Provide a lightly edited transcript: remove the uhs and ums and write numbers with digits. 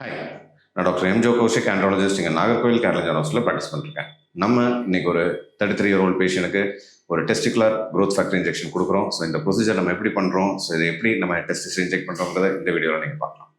Hi, நான் doctor M Joe Kaushik, andrologist இங்கே நாகர்கோவில் கேரளா ஹாஸ்பிட்டலில் ப்ராக்டிஸ் பண்ணிருக்கேன். நம்ம இன்னைக்கு ஒரு 33-year-old பேஷண்ட்டுக்கு ஒரு டெஸ்டிகுலர் க்ரோத் ஃபேக்டர் இன்ஜெக்ஷன் கொடுக்குறோம். ஸோ இந்த ப்ரொசீஜர் நம்ம எப்படி பண்ணுறோம், ஸோ இதை எப்படி நம்ம டெஸ்ட் இன்ஜெக்ட் பண்ணுறோங்கிறத இந்த வீடியோவில் நீங்கள் பார்க்கலாம்.